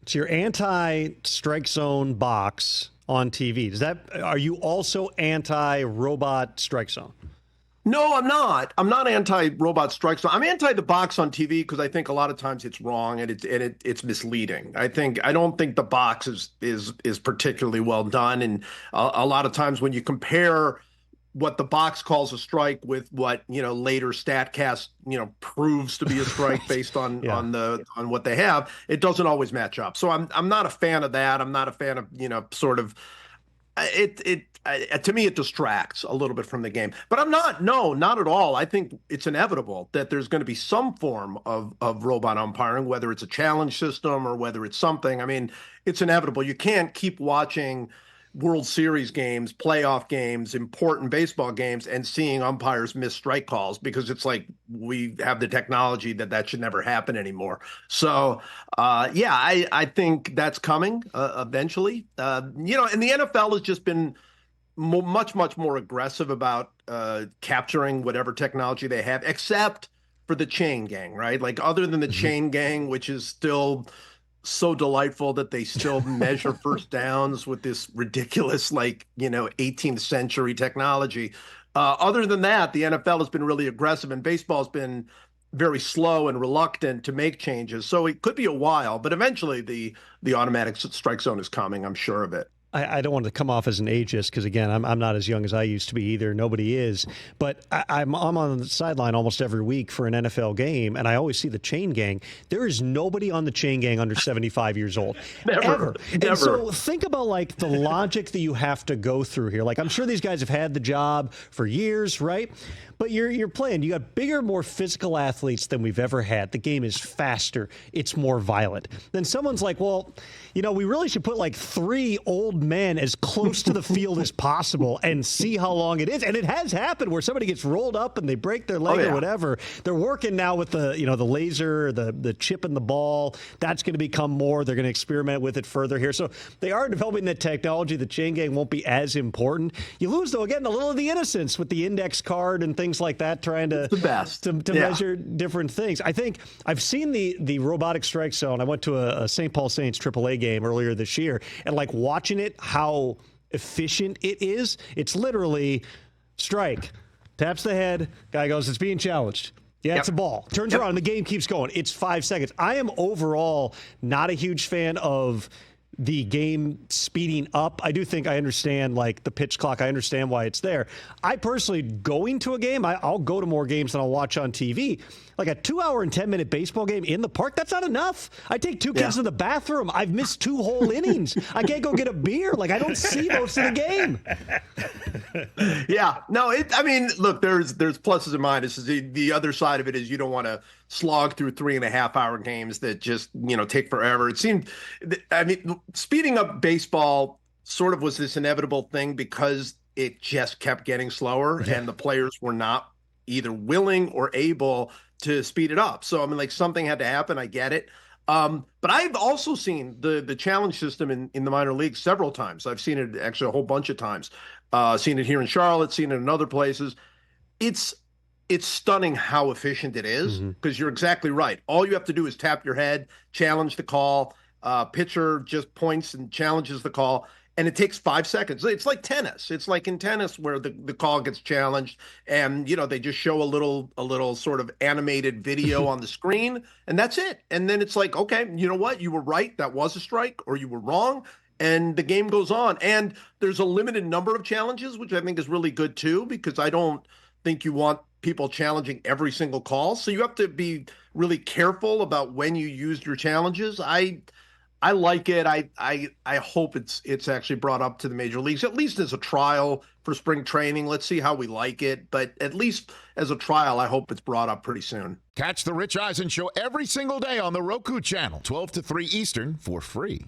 So you're anti-strike zone box on TV. Are you also anti-robot strike zone? No, I'm not. I'm not anti-robot strike zone. I'm anti the box on TV because I think a lot of times it's wrong and it's misleading. I don't think the box is particularly well done, and a lot of times when you compare what the box calls a strike with what later Statcast proves to be a strike based on on what they have, it doesn't always match up. So I'm not a fan of that. I'm not a fan of sort of to me, it distracts a little bit from the game. But I'm not, no, not at all. I think it's inevitable that there's going to be some form of robot umpiring, whether it's a challenge system or whether it's something. I mean, it's inevitable. You can't keep watching World Series games, playoff games, important baseball games, and seeing umpires miss strike calls because it's like we have the technology that should never happen anymore. So, I think that's coming eventually. And the NFL has just been much more aggressive about capturing whatever technology they have, except for the chain gang, right? Like other than the chain gang, which is still so delightful that they still measure first downs with this ridiculous 18th century technology. Other than that, the NFL has been really aggressive and baseball has been very slow and reluctant to make changes. So it could be a while, but eventually the automatic strike zone is coming. I'm sure of it. I don't want to come off as an ageist because, again, I'm not as young as I used to be either. Nobody is. But I'm on the sideline almost every week for an NFL game, and I always see the chain gang. There is nobody on the chain gang under 75 years old. Never. And so think about, the logic that you have to go through here. I'm sure these guys have had the job for years, right? But you're playing. You got bigger, more physical athletes than we've ever had. The game is faster. It's more violent. Then someone's like, well, we really should put 3 old men as close to the field as possible and see how long it is. And it has happened where somebody gets rolled up and they break their leg or whatever. They're working now with the laser, the chip in the ball. That's going to become more. They're going to experiment with it further here. So they are developing that technology. The chain gang won't be as important. You lose, though, again, a little of the innocence with the index card and things like that, trying to measure different things. I think I've seen the robotic strike zone. I went to a St. Paul Saints AAA game earlier this year, and watching it, how efficient it is. It's literally strike, taps the head, guy goes, it's being challenged. Yeah, it's a ball. Turns around, and the game keeps going. It's 5 seconds. I am overall not a huge fan of the game speeding up. I do think I understand the pitch clock. I understand why it's there. I personally, going to a game, I'll go to more games than I'll watch on TV. Like a 2-hour and 10-minute baseball game in the park, that's not enough. I take 2 kids to the bathroom. I've missed 2 whole innings. I can't go get a beer. I don't see most of the game. Yeah. No, look, there's pluses and minuses. The other side of it is you don't want to slog through 3.5-hour games that just, take forever. It seemed, speeding up baseball sort of was this inevitable thing because it just kept getting slower and the players were not either willing or able to speed it up. So, something had to happen. I get it. But I've also seen the challenge system in the minor leagues several times. I've seen it actually a whole bunch of times. Seen it here in Charlotte, seen it in other places. It's stunning how efficient it is because you're exactly right. All you have to do is tap your head, challenge the call. Pitcher just points and challenges the call. And it takes 5 seconds. It's like tennis. It's like in tennis where the call gets challenged and, they just show a little sort of animated video on the screen and that's it. And then it's like, okay, you know what? You were right. That was a strike or you were wrong. And the game goes on. And there's a limited number of challenges, which I think is really good too, because I don't think you want people challenging every single call. So you have to be really careful about when you used your challenges. I like it. I hope it's actually brought up to the major leagues, at least as a trial for spring training. Let's see how we like it. But at least as a trial, I hope it's brought up pretty soon. Catch the Rich Eisen Show every single day on the Roku channel, 12 to 3 Eastern, for free.